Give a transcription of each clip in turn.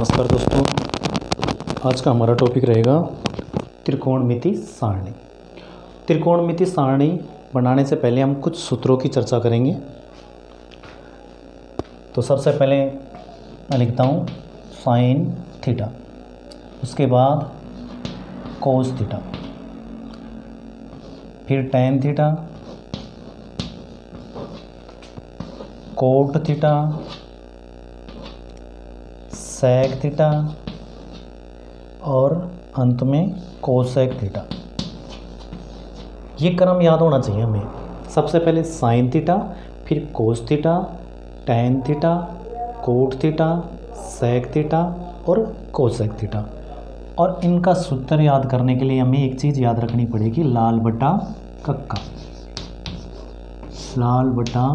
नमस्कार दोस्तों, आज का हमारा टॉपिक रहेगा त्रिकोणमिति सारणी। त्रिकोणमिति सारणी बनाने से पहले हम कुछ सूत्रों की चर्चा करेंगे। तो सबसे पहले मैं लिखता हूँ साइन थीटा, उसके बाद कोस थीटा, फिर tan theta, cot theta, sec theta और अंत में कोसेक थीटा। ये क्रम याद होना चाहिए हमें। सबसे पहले साइन थीटा, फिर cos theta, tan theta, cot theta, sec theta और कोसेक थीटा। और इनका सूत्र याद करने के लिए हमें एक चीज़ याद रखनी पड़ेगी, लाल बटा कक्का। लाल बटा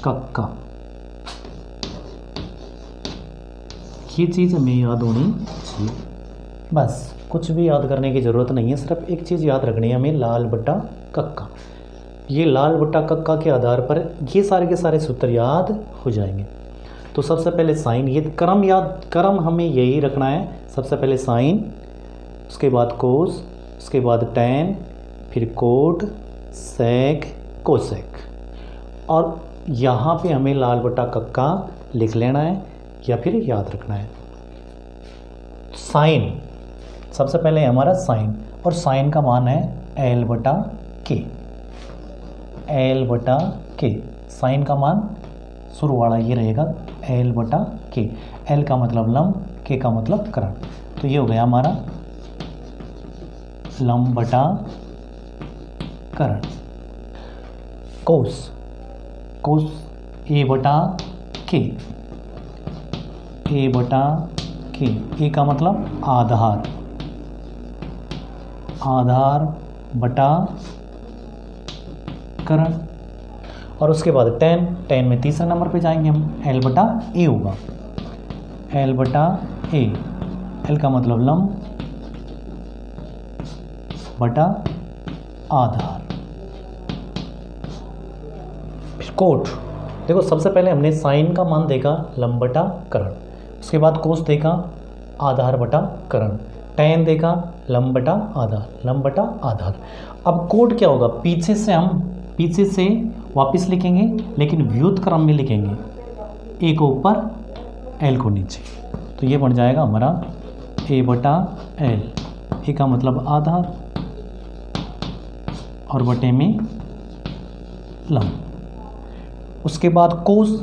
कक्का, ये चीज़ हमें याद होनी चाहिए। बस कुछ भी याद करने की ज़रूरत नहीं है, सिर्फ एक चीज़ याद रखनी है हमें, लाल बटा कक्का। ये लाल बटा कक्का के आधार पर ये सारे के सारे सूत्र याद हो जाएंगे। तो सबसे पहले साइन, ये क्रम हमें यही रखना है। सबसे पहले साइन, उसके बाद कोस, उसके बाद टैन, फिर कोट, सेक, कोसेक। और यहाँ पे हमें लाल बटा कक्का लिख लेना है या फिर याद रखना है। साइन, सबसे पहले हमारा साइन, और साइन का मान है एल बटा के। एल बटा के, साइन का मान शुरू वाला ये रहेगा एल बटा के। एल का मतलब लंब, के का मतलब करण। तो ये हो गया हमारा लंब बटा करण। कोस, कोस ए बटा के। ए बटा के, ए का मतलब आधार। आधार बटा करण। और उसके बाद टैन, टैन में तीसरे नंबर पे जाएंगे हम, एल बटा ए होगा। एल बटा ए, एल का मतलब लंब बटा आधार। कोट, देखो सबसे पहले हमने साइन का मान देखा लंब बटा करण, उसके बाद कोस देखा आधार बटा करण, टैन देखा लंब बटा आधार, लंब बटा आधार। अब कोट क्या होगा, पीछे से वापस लिखेंगे, लेकिन व्युत क्रम में लिखेंगे, ए को ऊपर एल को नीचे। तो ये बन जाएगा हमारा ए बटा एल। ए का मतलब आधार और बटे में लंब। उसके बाद कोस,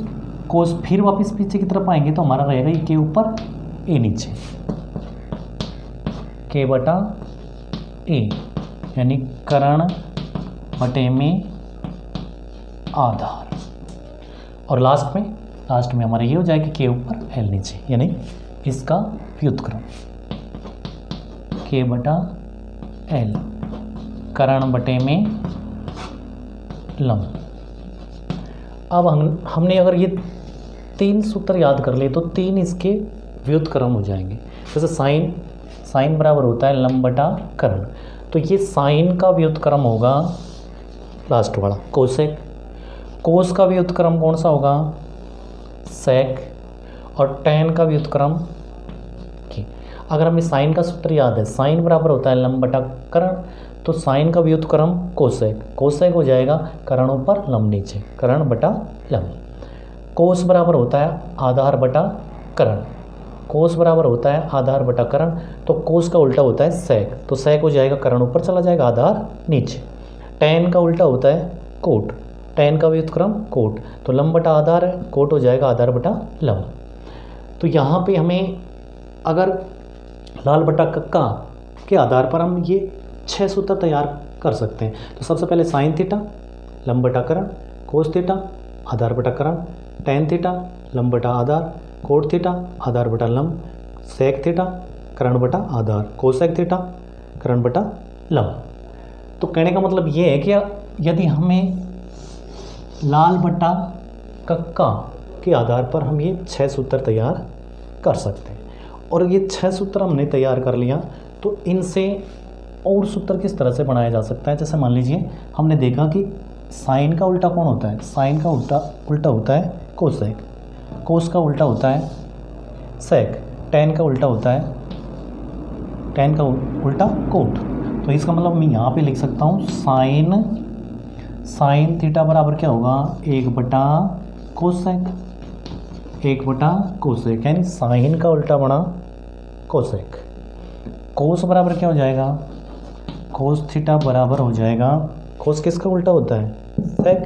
कोस फिर वापस पीछे की तरफ आएंगे तो हमारा रहेगा ये के ऊपर ए नीचे, के बटा ए, यानी करण बटे में आधार। और लास्ट में हमारा ये हो जाएगा के ऊपर एल नीचे, यानी इसका व्युत्क्रम के बटा एल, करण बटे में लंब। अब हमने अगर ये तीन सूत्र याद कर ले तो तीन इसके व्युत्क्रम हो जाएंगे। जैसे साइन बराबर होता है लंब बटा करण, तो ये साइन का व्युत्क्रम होगा लास्ट वाला कोसेक। कोस का व्युत्क्रम कौन सा होगा, सेक। और टैन का व्युत्क्रम की। अगर हमें साइन का सूत्र याद है, साइन बराबर होता है लंब बटा करण, तो साइन का व्युत्क्रम कोसेक। कोसेक हो जाएगा करण ऊपर लंब नीचे, करण बटा लंब। कोस बराबर होता है आधार बटा करण, कोस बराबर होता है आधार बटा करण, तो कोस का उल्टा होता है सेक, तो सेक हो जाएगा करण ऊपर चला जाएगा, आधार नीचे। टैन का उल्टा होता है कोट, टैन का व्युत्क्रम कोट, तो लंब बटा आधार है, कोट हो जाएगा आधार बटा लंब। तो यहाँ पे हमें अगर लाल बटा कक्का के आधार पर हम ये 6 सूत्र तैयार कर सकते हैं। तो सबसे पहले साइन थीटा लंब बटा करण, कोस थीटा आधार बटा करण, टैन थीटा लंब बटा आधार, कोट थीटा आधार बटा लंब, सेक थीटा करण बटा आधार, कोसेक थीटा करण बटा लंब। तो कहने का मतलब ये है कि यदि हमें लाल बटा कक्का के आधार पर हम ये 6 सूत्र तैयार कर सकते हैं। और ये 6 सूत्र हमने तैयार कर लिया, तो इनसे और सूत्र किस तरह से बनाया जा सकता है। जैसे मान लीजिए हमने देखा कि साइन का उल्टा कौन होता है, साइन का उल्टा होता है कोसेक, कोस का उल्टा होता है सेक, टेन का उल्टा होता है, टेन का उल्टा कोट। तो इसका मतलब मैं यहाँ पे लिख सकता हूँ साइन थीटा बराबर क्या होगा, 1/कोसेक, 1/कोसेक, यानी साइन का उल्टा बना कोसेक। कोस बराबर क्या हो जाएगा, कोस थीटा बराबर हो जाएगा, कोस किसका उल्टा होता है, सेक,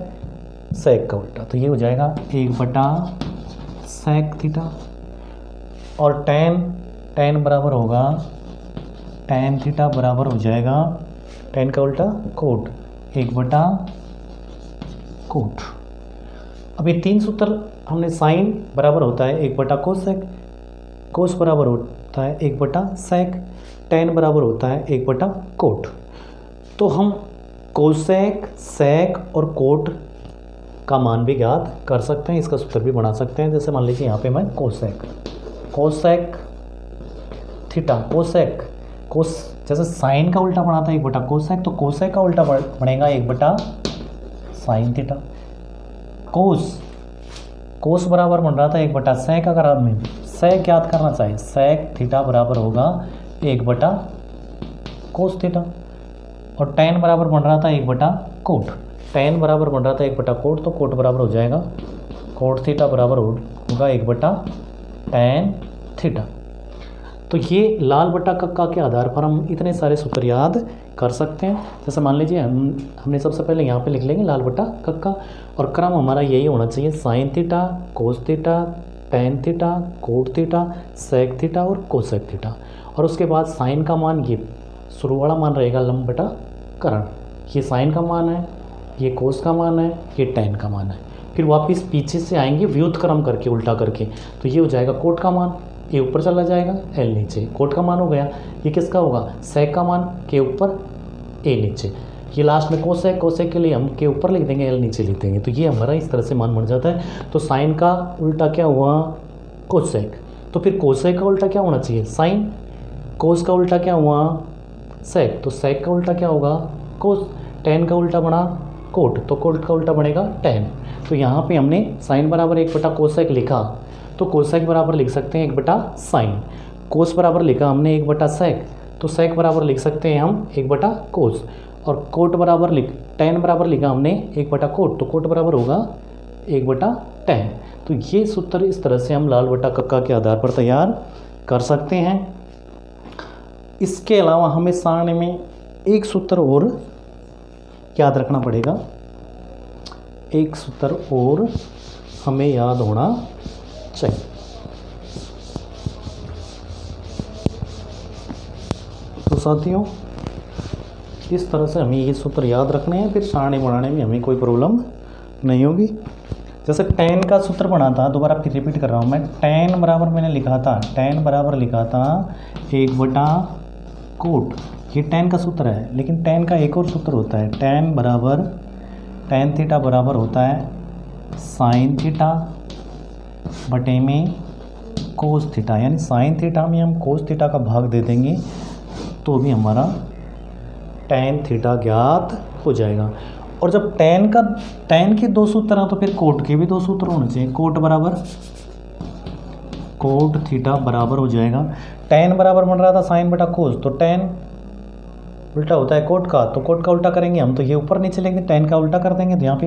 सेक का उल्टा। तो ये हो जाएगा 1/सेक थीटा। और टेन बराबर होगा, टेन थीटा बराबर हो जाएगा, टेन का उल्टा कोट, 1/कोट। अब ये 3 सूत्र हमने, साइन बराबर होता है 1/कोसेक, कोस बराबर होता है 1/सेक, टेन बराबर होता है 1/कोट। तो हम कोसेक, सेक और कोट का मान भी ज्ञात कर सकते हैं, इसका सूत्र भी बना सकते हैं। जैसे मान लीजिए यहाँ पे मैं कोसेक थीटा, कोसेक, कोस जैसे साइन का उल्टा बना था 1/कोसेक, तो कोसेक का उल्टा बनेगा 1/साइन थीटा। कोस बराबर बन रहा था 1/सेक। अगर हमें सेक याद करना चाहिए, सेक थीटा बराबर होगा 1/कोस थीटा। और टेन बराबर बन रहा था 1/कोट, टेन बराबर बन रहा था 1/कोट, तो कोट बराबर हो जाएगा, कोट थीटा बराबर होगा 1/टेन थीटा। तो ये लाल बटा कक्का के आधार पर हम इतने सारे सूत्र याद कर सकते हैं। जैसे मान लीजिए हमने सबसे पहले यहाँ पे लिख लेंगे लाल बटा कक्का, और क्रम हमारा यही होना चाहिए, sine theta, cos theta, tan theta, cot theta, sec theta और कोसेक थीटा। और उसके बाद साइन का मान, ये शुरू वाला मान रहेगा लंब बटा करण, ये साइन का मान है, ये कोस का मान है, ये टेन का मान है। फिर वापस पीछे से आएंगे व्युत्क्रम करके, उल्टा करके, तो ये हो जाएगा कोट का मान, ए ऊपर चला जाएगा, एल नीचे, कोट का मान हो गया। ये किसका होगा, सेक का मान, के ऊपर ए नीचे। ये लास्ट में कोसेक, कोसेक के लिए हम के ऊपर लिख देंगे, एल नीचे लिख देंगे। तो ये हमारा इस तरह से मान बन जाता है। तो साइन का उल्टा क्या हुआ, कोसेक। तो फिर कोसेक का उल्टा क्या होना चाहिए, साइन। कोस का उल्टा क्या हुआ, सेक। तो सेक का उल्टा क्या होगा, कोस। टेन का उल्टा बना कोट, तो कोट का उल्टा बनेगा टेन। तो यहाँ पे हमने साइन बराबर 1/कोसेक लिखा, तो कोसेक बराबर लिख सकते हैं 1/साइन। कोस बराबर लिखा हमने 1/सेक, तो सेक बराबर लिख सकते हैं हम 1/कोस। और कोट बराबर टेन बराबर लिखा हमने 1/कोट, तो कोट बराबर होगा 1/टेन। तो ये सूत्र इस तरह से हम लाल बटा कक्का के आधार पर तैयार कर सकते हैं। इसके अलावा हमें सारणी में एक सूत्र और याद रखना पड़ेगा, एक सूत्र और हमें याद होना चाहिए। तो साथियों, इस तरह से हमें ये सूत्र याद रखने हैं, फिर सारणी बनाने में हमें कोई प्रॉब्लम नहीं होगी। जैसे टेन का सूत्र बना था, दोबारा फिर रिपीट कर रहा हूँ मैं, टेन बराबर मैंने लिखा था, टेन बराबर लिखा था 1/कोट, ये टेन का सूत्र है। लेकिन टेन का एक और सूत्र होता है, टेन थीटा बराबर होता है साइन थीटा बटे में कोस थीटा, यानी साइन थीटा में हम कोस थीटा का भाग दे देंगे तो भी हमारा टेन थीटा ज्ञात हो जाएगा। और जब टेन के 2 सूत्र हैं तो फिर कोट के भी 2 सूत्र होने चाहिए। कोट थीटा बराबर हो जाएगा, टेन बराबर बन रहा था साइन बटा कोस, तो टेन उल्टा होता है कोट का, तो कोट का उल्टा करेंगे हम, तो ये ऊपर नीचे लेंगे, टेन का उल्टा कर देंगे, तो यहाँ पे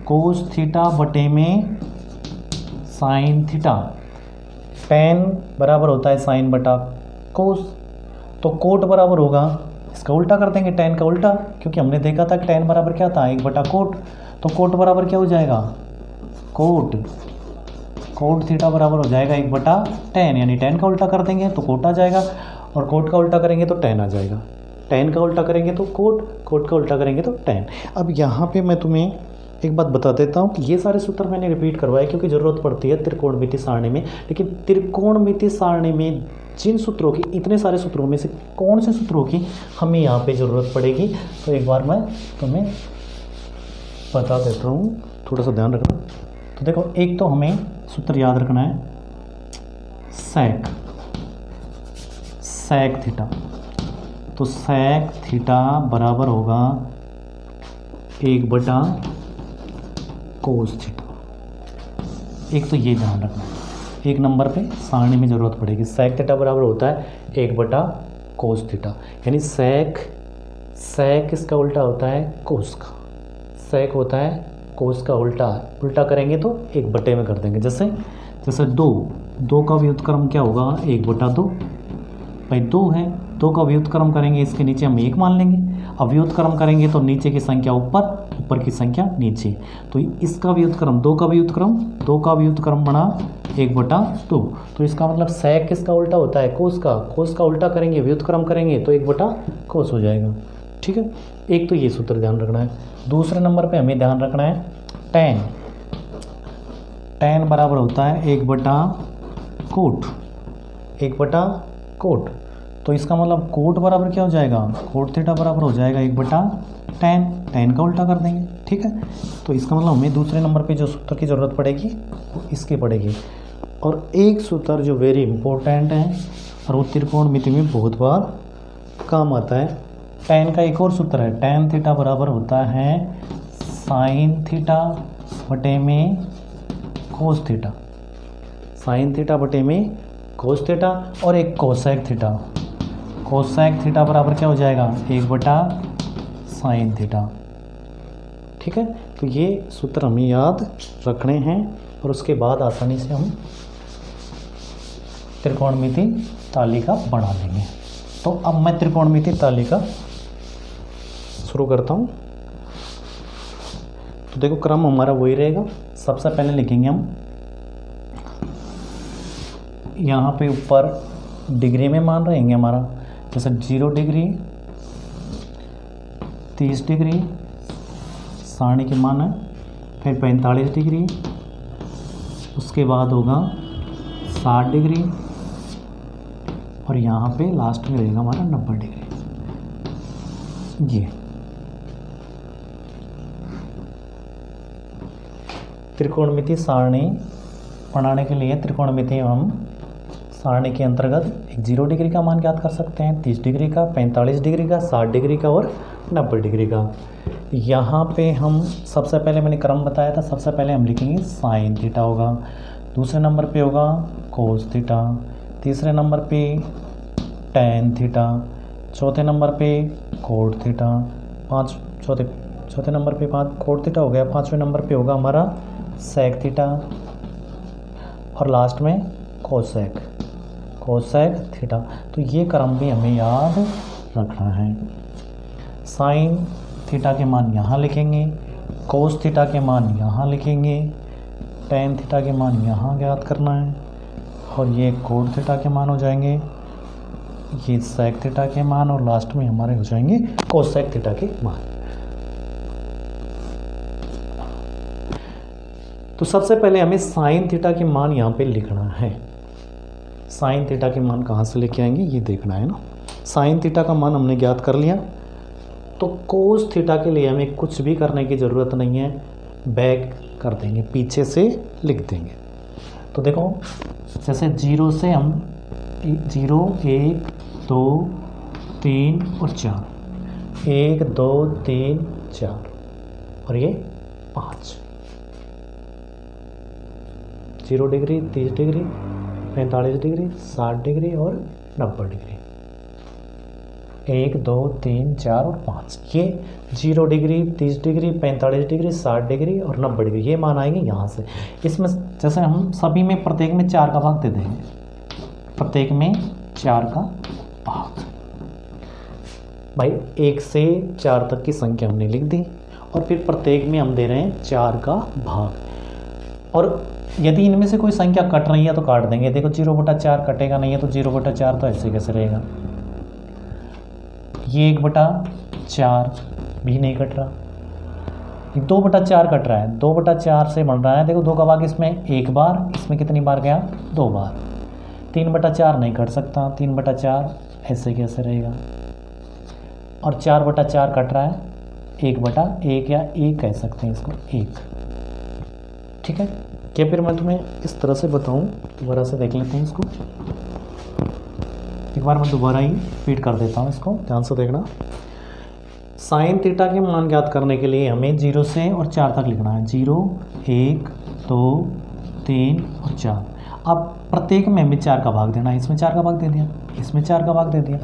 कोस थीटा बटे में साइन थीटा। टेन बराबर होता है साइन बटा कोस, तो कोट बराबर होगा, इसका उल्टा कर देंगे, टेन का उल्टा, क्योंकि हमने देखा था कि टेन बराबर क्या था, 1/कोट। तो कोट बराबर क्या हो जाएगा, कोट थीटा बराबर हो जाएगा 1/टेन, यानी टेन का उल्टा कर देंगे तो कोट आ जाएगा, और कोट का उल्टा करेंगे तो टेन आ जाएगा। टेन का उल्टा करेंगे तो कोट का उल्टा करेंगे तो टेन। अब यहाँ पे मैं तुम्हें एक बात बता देता हूँ कि ये सारे सूत्र मैंने रिपीट करवाए क्योंकि ज़रूरत पड़ती है त्रिकोणमिति सारणी में। लेकिन त्रिकोणमिति सारणी में जिन सूत्रों की, इतने सारे सूत्रों में से कौन से सूत्रों की हमें यहाँ पे ज़रूरत पड़ेगी, तो एक बार मैं तुम्हें बता देता हूँ, थोड़ा सा ध्यान रखना। तो देखो, एक तो हमें सूत्र याद रखना है सेक थीटा। तो सेक थीटा बराबर होगा 1/कोस थीटा। एक तो ये ध्यान रखना है, एक नंबर पे सारणी में ज़रूरत पड़ेगी। सेक थीटा बराबर होता है 1 बटा कोस थीटा, यानी सेक इसका उल्टा होता है कोस का, सेक होता है कोस का उल्टा करेंगे तो 1 बटे में कर देंगे। जैसे 2 का व्युत्क्रम क्या होगा 1 बटा 2, भाई 2 है, 2 का व्युत्क्रम करेंगे इसके नीचे हम 1 मान लेंगे। अब व्युत्क्रम करेंगे तो नीचे की संख्या ऊपर की संख्या नीचे, तो इसका व्युत्क्रम 2 का व्युत्क्रम बना 1 बटा 2, तो इसका मतलब सेक किसका उल्टा होता है कोस का उल्टा करेंगे व्युत्क्रम करेंगे तो 1 बटा कोस हो जाएगा। ठीक है, एक तो ये सूत्र ध्यान रखना है। दूसरे नंबर पे हमें ध्यान रखना है tan बराबर होता है 1 बटा कोट, तो इसका मतलब कोट बराबर क्या हो जाएगा, कोट थीटा बराबर हो जाएगा 1 बटा tan का उल्टा कर देंगे। ठीक है, तो इसका मतलब हमें दूसरे नंबर पे जो सूत्र की ज़रूरत पड़ेगी वो इसकी पड़ेगी। और एक सूत्र जो वेरी इंपॉर्टेंट है और वो त्रिकोणमिति में बहुत बार काम आता है, tan का एक और सूत्र है, tan थीटा बराबर होता है साइन थीटा बटे में कोस थीटा, साइन थीटा बटे में कोस थीटा, और एक कोसेक थीटा बराबर क्या हो जाएगा 1 बटा साइन थीटा। ठीक है, तो ये सूत्र हमें याद रखने हैं और उसके बाद आसानी से हम त्रिकोणमिति तालिका बना लेंगे। तो अब मैं त्रिकोणमिति तालिका शुरू करता हूँ। तो देखो क्रम हमारा वही रहेगा। सबसे पहले लिखेंगे हम यहाँ पे ऊपर डिग्री में मान रहेंगे हमारा, जैसे 0 डिग्री, 30 डिग्री सारणी के मान है, फिर 45 डिग्री, उसके बाद होगा 60 डिग्री, और यहाँ पे लास्ट में रहेगा हमारा 90 डिग्री। ये त्रिकोणमिति सारणी बनाने के लिए त्रिकोणमिति हम सारणी के अंतर्गत एक 0 डिग्री का मान ज्ञात कर सकते हैं, 30 डिग्री का, 45 डिग्री का, 60 डिग्री का और 90 डिग्री का। यहाँ पे हम सबसे पहले मैंने क्रम बताया था, सबसे पहले हम लिखेंगे साइन थीटा होगा, दूसरे नंबर पे होगा कोस थीटा, तीसरे नंबर पे टैन थीटा, चौथे नंबर पे कोट थीटा, चौथे नंबर पे कोट थीटा हो गया, पाँचवें नंबर पे होगा हमारा सेक थीटा, और लास्ट में कोसेक थीटा। तो ये क्रम भी हमें याद रखना है। साइन थीटा के मान यहाँ लिखेंगे, कोस थीटा के मान यहाँ लिखेंगे, टैन थीटा के मान यहाँ ज्ञात करना है, और ये कोट थीटा के मान हो जाएंगे, ये सेक थीटा के मान, और लास्ट में हमारे हो जाएंगे कोसेक थीटा के मान। तो सबसे पहले हमें साइन थीटा के मान यहाँ पे लिखना है। साइन थीटा के मान कहाँ से लेके आएंगे ये देखना है ना। साइन थीटा का मान हमने ज्ञात कर लिया, तो कोस थीटा के लिए हमें कुछ भी करने की ज़रूरत नहीं है, बैक कर देंगे, पीछे से लिख देंगे। तो देखो जैसे 0 से हम 0, 1, 2, 3 और 4, 1, 2, 3, 4 और ये 5, 0 डिग्री, 30 डिग्री, 45 डिग्री, 60 डिग्री और 90 डिग्री, 1, 2, 3, 4 और 5, ये 0 डिग्री, 30 डिग्री, 45 डिग्री, 60 डिग्री और 90 डिग्री, ये मान आएंगे यहाँ से। इसमें जैसे हम सभी में प्रत्येक में 4 का भाग दे देंगे, प्रत्येक में 4 का भाग, भाई 1 से 4 तक की संख्या हमने लिख दी, और फिर प्रत्येक में हम दे रहे हैं 4 का भाग। और यदि इनमें से कोई संख्या कट रही है तो काट देंगे। देखो 0/4 कटेगा नहीं है, तो 0/4 तो ऐसे कैसे रहेगा, ये 1/4 भी नहीं कट रहा, 2/4 कट रहा है, 2/4 से बन रहा है। देखो 2 का भाग इसमें 1 बार, इसमें कितनी बार गया 2 बार, 3/4 नहीं कट सकता, 3/4 ऐसे कैसे रहेगा, और 4/4 कट रहा है 1/1 या 1 कह सकते हैं इसको, 1। ठीक है, क्या फिर मैं तुम्हें इस तरह से बताऊं, दोबारा से देख लेते हैं इसको, एक बार मैं दोबारा ही रिपीट कर देता हूं इसको, ध्यान से देखना। साइन थीटा के मान ज्ञात करने के लिए हमें 0 से और 4 तक लिखना है, 0, 1, 2, 3 और 4। अब प्रत्येक में हमें 4 का भाग देना है। इसमें 4 का भाग दे दिया, इसमें 4 का भाग दे दिया,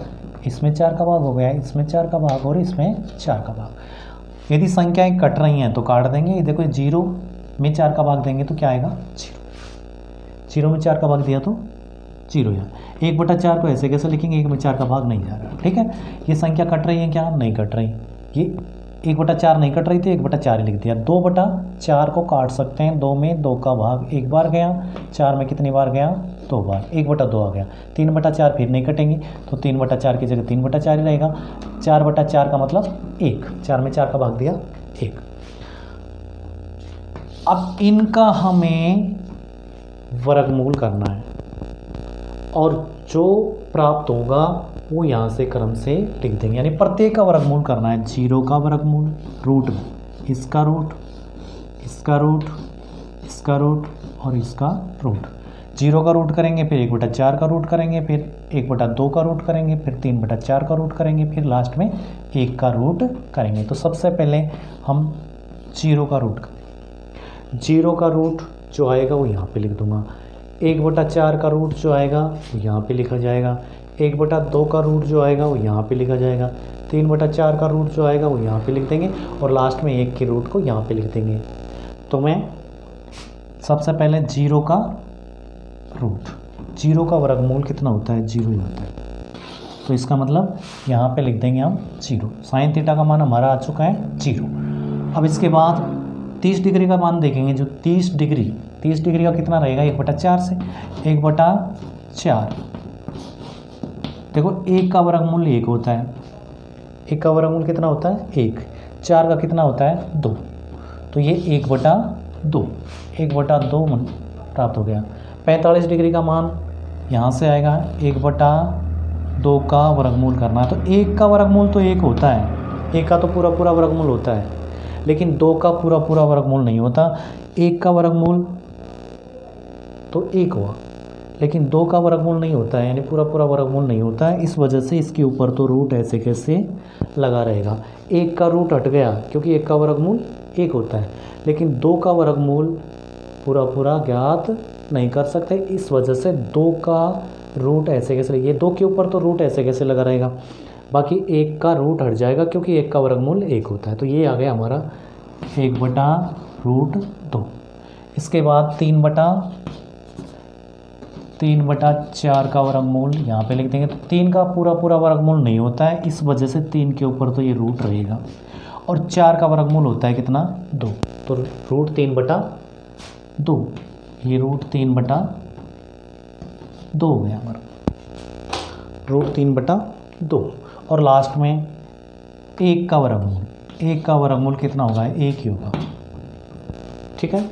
इसमें 4 का भाग हो गया, इसमें 4 का भाग और इसमें 4 का भाग। यदि संख्याएं कट रही हैं तो काट देंगे। ये देखो 0 में 4 का भाग देंगे तो क्या आएगा 0। 0 में 4 का भाग दिया तो 0 यहाँ। 1/4 को ऐसे कैसे लिखेंगे, 1 में 4 का भाग नहीं जा रहा। ठीक है, ये संख्या कट रही है क्या, नहीं कट रही। ये 1/4 नहीं कट रही थी, 1/4 ही लिख दिया। 2/4 को काट सकते हैं, 2 में 2 का भाग एक बार गया, 4 में कितनी बार गया 2 बार, 1/2 आ गया। 3/4 फिर नहीं कटेंगे तो 3/4 की जगह 3/4 ही रहेगा। 4/4 का मतलब 1, 4 में 4 का भाग दिया 1। अब इनका हमें वर्गमूल करना है और जो प्राप्त होगा वो यहाँ से क्रम से लिख देंगे, यानी प्रत्येक का वर्गमूल करना है। 0 का वर्गमूल, रूट में इसका रूट, इसका रूट, इसका रूट और इसका रूट। 0 का रूट करेंगे, फिर 1/4 का रूट करेंगे, फिर 1/2 का रूट करेंगे, फिर 3/4 का रूट करेंगे, फिर लास्ट में 1 का रूट करेंगे। तो सबसे पहले हम 0 का रूट करेंगे। 0 का रूट जो आएगा वो यहाँ पे लिख दूंगा। 1/4 का रूट जो आएगा वो यहाँ पे लिखा जाएगा। 1/2 का रूट जो आएगा वो यहाँ पे लिखा जाएगा। 3/4 का रूट जो आएगा वो यहाँ पे लिख देंगे और लास्ट में 1 के रूट को यहाँ पे लिख देंगे। तो मैं सबसे पहले 0 का रूट, 0 का वर्गमूल कितना होता है 0 ही होता है, तो इसका मतलब यहाँ पे लिख देंगे हम 0। साइन थीटा का मान हमारा आ चुका है 0। अब इसके बाद 30 डिग्री का मान देखेंगे। जो 30 डिग्री का कितना रहेगा 1/4 से 1/4। देखो 1 का वर्गमूल 1 होता है, 1 का वर्गमूल कितना होता है 1। 4 का कितना होता है 2, तो ये 1/2, 1/2 प्राप्त हो गया। 45 डिग्री का मान यहाँ से आएगा, 1/2 का वर्गमूल करना है। तो 1 का वर्गमूल तो 1 होता है, 1 का तो पूरा पूरा वर्गमूल होता है, लेकिन 2 का पूरा पूरा वर्गमूल नहीं होता। 1 का वर्गमूल तो 1 हुआ, लेकिन 2 का वर्गमूल नहीं होता है, यानी पूरा पूरा वर्गमूल नहीं होता है। इस वजह से इसके ऊपर तो रूट ऐसे कैसे लगा रहेगा। 1 का रूट हट गया क्योंकि 1 का वर्गमूल 1 होता है, लेकिन 2 का वर्गमूल पूरा पूरा ज्ञात नहीं कर सकते। इस वजह से 2 का रूट ऐसे कैसे, ये 2 के ऊपर तो रूट ऐसे कैसे लगा रहेगा, बाकी 1 का रूट हट जाएगा क्योंकि 1 का वर्गमूल 1 होता है। तो ये आ गया हमारा 1/√2। इसके बाद 3/4 का वर्गमूल यहाँ पे लिख देंगे। तो 3 का पूरा पूरा वर्गमूल नहीं होता है, इस वजह से 3 के ऊपर तो ये रूट रहेगा। और 4 का वर्गमूल होता है कितना 2, तो रूट 3/2, ये रूट 3/2 हो गया हमारा, रूट 3/2। और लास्ट में 1 का वर्गमूल, 1 का वर्गमूल कितना होगा 1 ही होगा। ठीक है,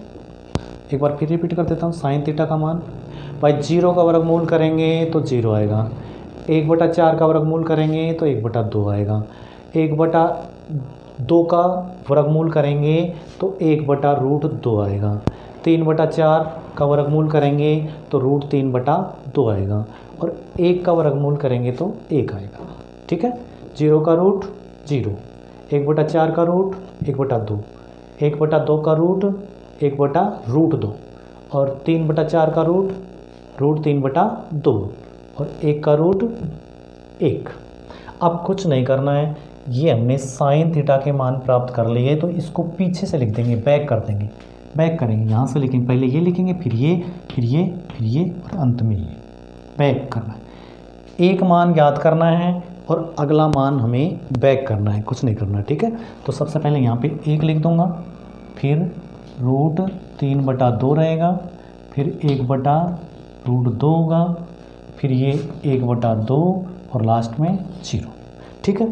एक बार फिर रिपीट कर देता हूँ। साइन थीटा का मान भाई 0 का वर्गमूल करेंगे तो 0 आएगा, 1/4 का वर्गमूल करेंगे तो 1/2 आएगा, 1/2 का वर्गमूल करेंगे तो 1/√2 आएगा, 3/4 का वर्गमूल करेंगे तो रूट 3/2 आएगा, और 1 का वर्गमूल करेंगे तो 1 आएगा। ठीक है, 0 का रूट 0, 1/4 का रूट 1/2, 1/2 का रूट 1/√2 और 3/4 का रूट 3/2 और 1 का रूट 1। अब कुछ नहीं करना है, ये हमने साइन थीटा के मान प्राप्त कर लिए, तो इसको पीछे से लिख देंगे, बैक कर देंगे, बैक करेंगे यहाँ से लिखेंगे, पहले ये लिखेंगे फिर ये फिर ये फिर ये और अंत में ये, बैक करना है। एक मान ज्ञात करना है और अगला मान हमें बैक करना है, कुछ नहीं करना। ठीक है, तो सबसे पहले यहाँ पे 1 लिख दूंगा, फिर रूट 3/2 रहेगा, फिर 1/√2 होगा, फिर ये 1/2 और लास्ट में 0। ठीक है,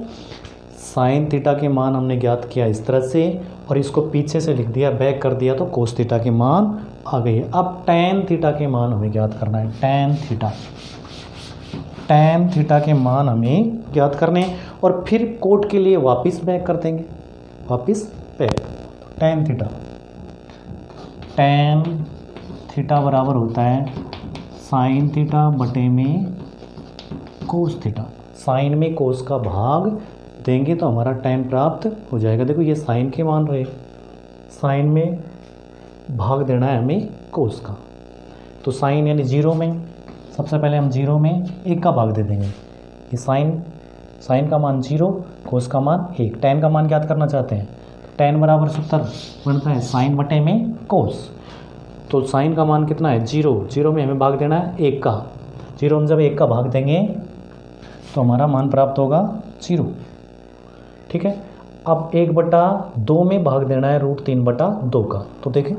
साइन थीटा के मान हमने ज्ञात किया इस तरह से और इसको पीछे से लिख दिया, बैक कर दिया, तो कोस थीटा के मान आ गई है। अब टैन थीटा के मान हमें ज्ञात करना है, टैन थीटा के मान हमें ज्ञात करने हैं और फिर कोट के लिए वापस बैक कर देंगे, वापस बैक। टैन थीटा बराबर होता है साइन थीटा बटे में कोस थीटा। साइन में कोस का भाग देंगे तो हमारा टैन प्राप्त हो जाएगा। देखो ये साइन के मान रहे, साइन में भाग देना है हमें कोस का, तो साइन यानी जीरो में सबसे पहले हम जीरो में 1 का भाग दे देंगे। ये साइन का मान 0, कोस का मान 1। tan का मान ज्ञात करना चाहते हैं, tan बराबर सूत्र बनता है साइन बटे में कोस। तो साइन का मान कितना है 0 में हमें भाग देना है 1 का। 0 में जब 1 का भाग देंगे तो हमारा मान प्राप्त होगा 0। ठीक है, अब 1/2 में भाग देना है √3/2 का। तो देखें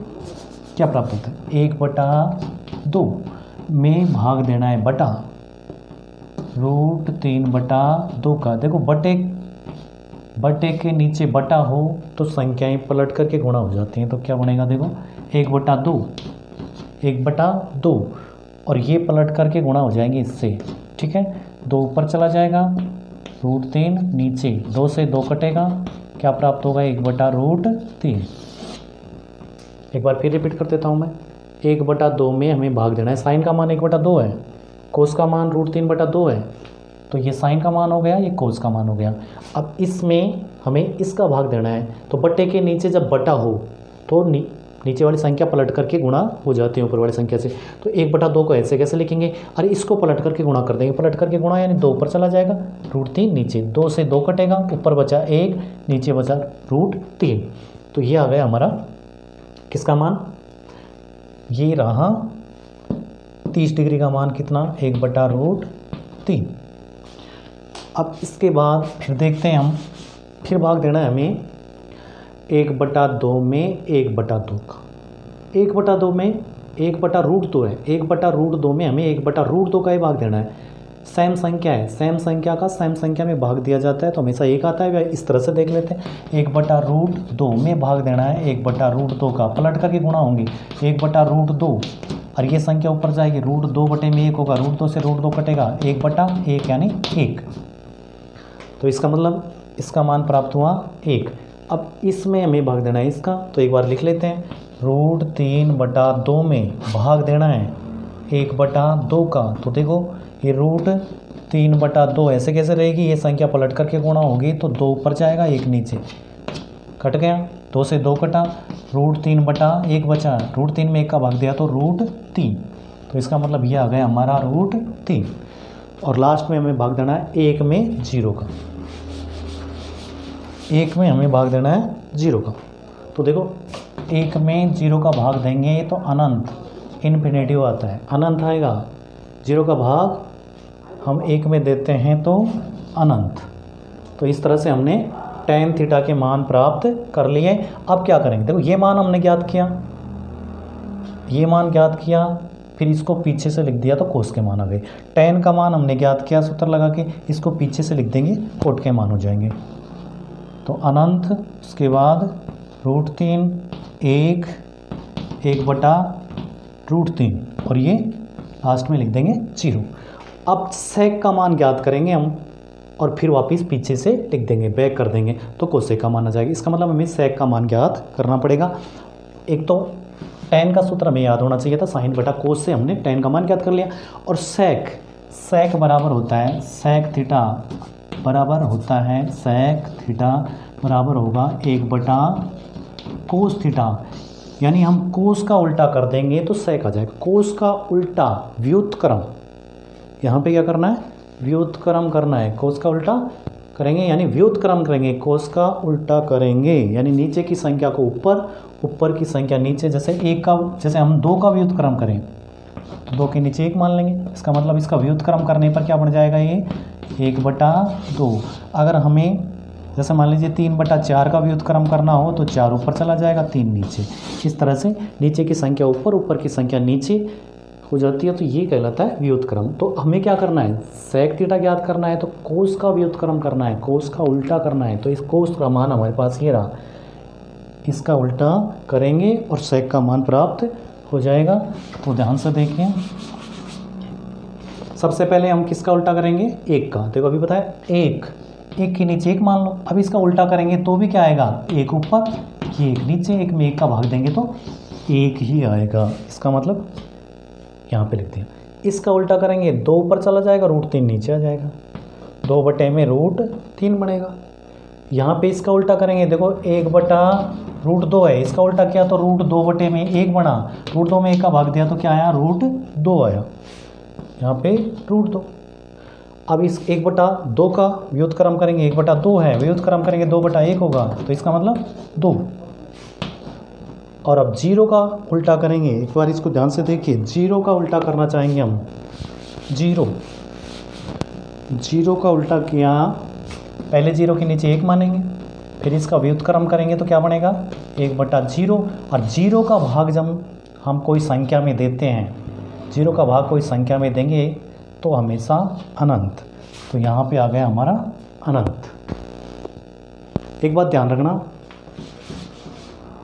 क्या प्राप्त होता है, 1/2 में भाग देना है बटा √3/2 का। देखो बटे के नीचे बटा हो तो संख्याएं पलट करके गुणा हो जाती हैं। तो क्या बनेगा, देखो 1/2 और ये पलट करके गुणा हो जाएंगे इससे। ठीक है, 2 ऊपर चला जाएगा, √3 नीचे, 2 से 2 कटेगा, क्या प्राप्त होगा 1/√3। एक बार फिर रिपीट कर देता हूँ मैं, 1/2 में हमें भाग देना है। साइन का मान 1/2 है, कोस का मान √3/2 है। तो ये साइन का मान हो गया, ये कोस का मान हो गया। अब इसमें हमें इसका भाग देना है। तो बटे के नीचे जब बटा हो तो नीचे वाली संख्या पलट करके गुणा हो जाती है ऊपर वाली संख्या से। तो 1/2 को ऐसे कैसे लिखेंगे, अरे इसको पलट करके गुणा कर देंगे। पलट करके गुणा यानी 2 ऊपर चला जाएगा, √3 नीचे, 2 से 2 कटेगा, ऊपर बचा 1, नीचे बचा √3। तो ये आ गया हमारा किसका मान, ये रहा 30 डिग्री का मान कितना, 1/√3। अब इसके बाद फिर देखते हैं हम, फिर भाग देना है हमें 1/2 में 1/2 का। 1/2 में 1/√2 है, 1/√2 में हमें 1/√2 का ही भाग देना है। सेम संख्या है, सेम संख्या का सेम संख्या में भाग दिया जाता है तो हमेशा 1 आता है। इस तरह से देख लेते हैं, 1/√2 में भाग देना है 1/√2 का, पलट करके गुणा होंगे 1/√2 और ये संख्या ऊपर जाएगी, √2/1 होगा, √2 से √2 कटेगा, 1/1 यानी 1। तो इसका मतलब इसका मान प्राप्त हुआ 1। अब इसमें हमें भाग देना है इसका, तो एक बार लिख लेते हैं, √3/2 में भाग देना है 1/2 का। तो देखो ये √3/2 ऐसे कैसे रहेगी, ये संख्या पलट करके गुणा होगी तो 2 ऊपर जाएगा, 1 नीचे, कट गया, 2 से 2 कटा, √3/1 बचा, √3 में 1 का भाग दिया तो √3। तो इसका मतलब ये आ गया हमारा √3। और लास्ट में हमें भाग देना है 1 में 0 का, 1 में हमें भाग देना है 0 का। तो देखो 1 में 0 का भाग देंगे तो अनंत, इन्फिनेटिव आता है, अनंत आएगा। 0 का भाग हम 1 में देते हैं तो अनंत। तो इस तरह से हमने tan थीटा के मान प्राप्त कर लिए। अब क्या करेंगे, देखो ये मान हमने ज्ञात किया, ये मान ज्ञात किया, फिर इसको पीछे से लिख दिया तो कोस के मान आ गए। tan का मान हमने ज्ञात किया सूत्र लगा के, इसको पीछे से लिख देंगे, कोट के मान हो जाएंगे। तो अनंत, उसके बाद √3, 1/√3 और ये लास्ट में लिख देंगे 0। अब सेक का मान ज्ञात करेंगे हम और फिर वापस पीछे से लिख देंगे, बैक कर देंगे तो कोसेक का मान आ जाएगा। इसका मतलब हमें सेक का मान ज्ञात करना पड़ेगा। एक तो tan का सूत्र हमें याद होना चाहिए था, साइन बटा कोस से हमने tan का मान ज्ञात कर लिया। और सेक बराबर होता है, सेक थीटा बराबर होता है, सेक थीटा बराबर होगा 1/कोस थीटा। यानी हम कोस का उल्टा कर देंगे तो सेक आ जाएगा। कोस का उल्टा व्युत्क्रम, यहाँ पे क्या करना है, व्युत्क्रम करना है। कोस का उल्टा करेंगे यानी व्युत्क्रम करेंगे, कोस का उल्टा करेंगे यानी नीचे की संख्या को ऊपर, ऊपर की संख्या नीचे। जैसे हम 2 का व्युत्क्रम करें तो 2 के नीचे 1 मान लेंगे। इसका मतलब इसका व्युत्क्रम करने पर क्या बन जाएगा, ये 1/2। अगर हमें जैसे मान लीजिए 3/4 का व्युत्क्रम करना हो तो 4 ऊपर चला जाएगा, 3 नीचे। इस तरह से नीचे की संख्या ऊपर, ऊपर की संख्या नीचे हो जाती है। तो ये कहलाता है व्युत्क्रम। तो हमें क्या करना है, सेक थीटा ज्ञात करना है तो कोस का व्युत्क्रम करना है, कोस का उल्टा करना है। तो इस कोस का मान हमारे पास ये रहा, इसका उल्टा करेंगे और सेक का मान प्राप्त हो जाएगा। तो ध्यान से देखिए, सबसे पहले हम किसका उल्टा करेंगे, 1 का। देखो अभी बताया 1 के नीचे 1 मान लो। अब इसका उल्टा करेंगे तो भी क्या आएगा, 1 ऊपर, ये 1 नीचे, 1 में 1 का भाग देंगे तो 1 ही आएगा। इसका मतलब यहाँ पे लिख दिया। इसका उल्टा करेंगे 2 ऊपर चला जाएगा, √3 नीचे आ जाएगा, 2/में √3 बनेगा। यहाँ पे इसका उल्टा करेंगे, देखो 1/√3 √2 है, इसका उल्टा किया तो √2/1 बना, √2 में 1 का भाग दिया तो क्या आया, √2 आया, यहाँ पे √2। अब इस 1/2 का व्युत्क्रम करेंगे, 1/2 है, व्युत्क्रम करेंगे 2/1 होगा, तो इसका मतलब 2। और अब 0 का उल्टा करेंगे, एक बार इसको ध्यान से देखिए, 0 का उल्टा करना चाहेंगे हम, 0 का उल्टा किया, पहले 0 के नीचे 1 मानेंगे, फिर इसका व्युत्क्रम करेंगे तो क्या बनेगा, 1/0। और 0 का भाग जब हम कोई संख्या में देते हैं, 0 का भाग कोई संख्या में देंगे तो हमेशा अनंत, तो यहाँ पे आ गया हमारा अनंत। एक बात ध्यान रखना,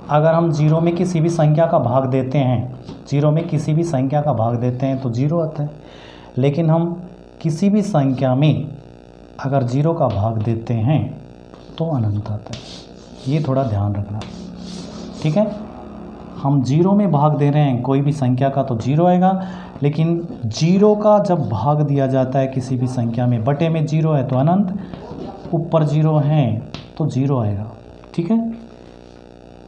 अगर हम 0 में किसी भी संख्या का भाग देते हैं, 0 में किसी भी संख्या का भाग देते हैं तो 0 आता है, लेकिन हम किसी भी संख्या में अगर 0 का भाग देते हैं तो अनंत आता है, ये थोड़ा ध्यान रखना, ठीक है। हम 0 में भाग दे रहे हैं कोई भी संख्या का तो 0 आएगा, लेकिन 0 का जब भाग दिया जाता है किसी भी संख्या में, बटे में 0 है तो अनंत, ऊपर 0 है तो 0 आएगा, ठीक है।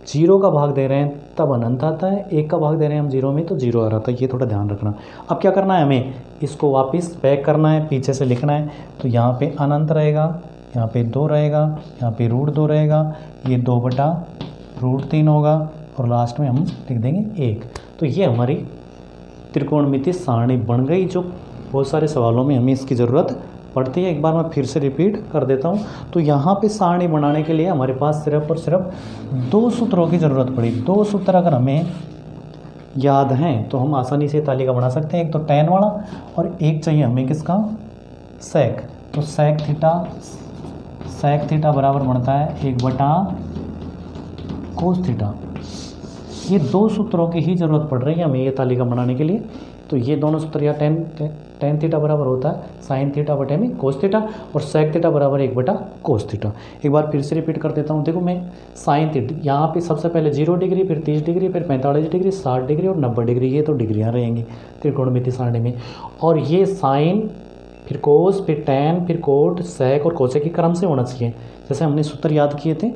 0 का भाग दे रहे हैं तब अनंत आता है, 1 का भाग दे रहे हैं हम 0 में तो 0 आ रहा था, ये थोड़ा ध्यान रखना। अब क्या करना है, हमें इसको वापस बैक करना है, पीछे से लिखना है, तो यहाँ पे अनंत रहेगा, यहाँ पे 2 रहेगा, यहाँ पे √2 रहेगा, ये 2/√3 होगा, और लास्ट में हम लिख देंगे 1। तो ये हमारी त्रिकोणमितीय सारणी बन गई, जो बहुत सारे सवालों में हमें इसकी ज़रूरत पड़ती है। एक बार मैं फिर से रिपीट कर देता हूँ। तो यहाँ पे सारणी बनाने के लिए हमारे पास सिर्फ और सिर्फ 2 सूत्रों की ज़रूरत पड़ी। 2 सूत्र अगर हमें याद हैं तो हम आसानी से तालिका बना सकते हैं। एक तो tan वाला और एक चाहिए हमें किसका, sec। तो sec थीटा बराबर बनता है 1/cos थीटा। ये 2 सूत्रों की ही ज़रूरत पड़ रही है हमें ये तालिका बनाने के लिए। तो ये दोनों सूत्र, या tan थीटा बराबर होता है sin थीटा बटे में cos थीटा, और sec थीटा बराबर 1/cos थीटा। एक बार फिर से रिपीट कर देता हूँ। देखो मैं sin थीटा, यहाँ पे सबसे पहले 0 डिग्री, फिर 30 डिग्री, फिर 45 डिग्री, 60 डिग्री और 90 डिग्री, ये तो डिग्रियाँ रहेंगी त्रिकोणमितीय सारणी में। और ये sin, फिर cos, फिर tan, फिर cot, sec और cosec के क्रम से होना चाहिए, जैसे हमने सूत्र याद किए थे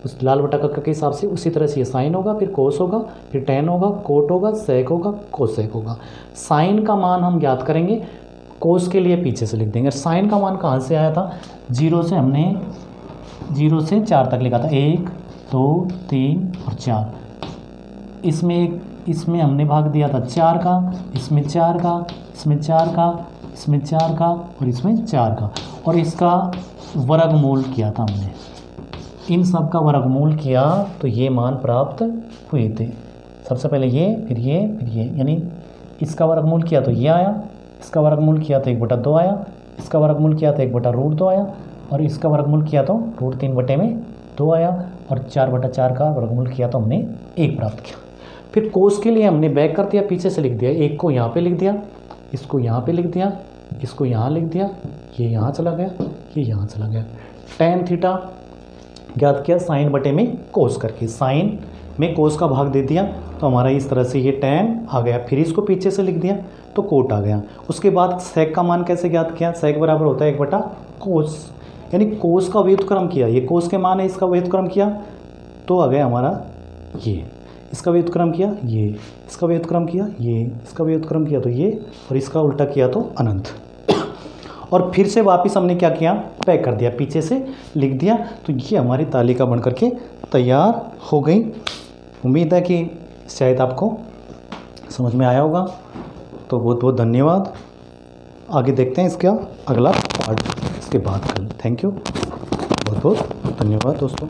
उस लाल बटा कक्का के हिसाब से। उसी तरह से ये साइन होगा, फिर कोस होगा, फिर tan होगा, कोट होगा, सेक होगा, कोसेक होगा। साइन का मान हम ज्ञात करेंगे, कोस के लिए पीछे से लिख देंगे। साइन का मान कहाँ से आया था, 0 से हमने 0 से 4 तक लिखा था, 1 2 3 और 4। इसमें हमने भाग दिया था 4 का, इसमें 4 का, इसमें 4 का, इसमें 4 का और इसमें 4 का, और इसका वर्गमूल किया था हमने। इन सब का वर्गमूल किया तो ये मान प्राप्त हुए थे। सबसे पहले ये, फिर ये, फिर ये, यानी इसका वर्गमूल किया तो ये आया, इसका वर्गमूल किया तो 1/2 आया, इसका वर्गमूल किया तो 1/√2 आया, और इसका वर्गमूल किया तो √3/2 आया, और 4/4 का वर्गमूल किया तो हमने 1 प्राप्त किया। फिर कोस के लिए हमने बैक कर दिया, पीछे से लिख दिया, 1 को यहाँ पे लिख दिया, इसको यहाँ पे लिख दिया, इसको यहाँ लिख दिया, ये यहाँ चला गया, ये यहाँ चला गया। tan थीटा ज्ञात किया साइन बटे में कोस करके, साइन में कोस का भाग दे दिया तो हमारा इस तरह से ये tan आ गया। फिर इसको पीछे से लिख दिया तो कोट आ गया। उसके बाद सेक का मान कैसे ज्ञात किया, सेक बराबर होता है 1/cos, यानी कोस का व्युत्क्रम किया, ये कोस के मान है, इसका व्युत्क्रम किया तो आ गया हमारा ये, इसका व्युत्क्रम किया ये, इसका व्युत्क्रम किया ये, इसका व्युत्क्रम किया तो ये, और इसका उल्टा किया तो अनंत। और फिर से वापस हमने क्या किया, पैक कर दिया, पीछे से लिख दिया, तो ये हमारी तालिका बन करके तैयार हो गई। उम्मीद है कि शायद आपको समझ में आया होगा। तो बहुत बहुत धन्यवाद। आगे देखते हैं इसका अगला पार्ट इसके बाद। थैंक यू, बहुत बहुत धन्यवाद दोस्तों।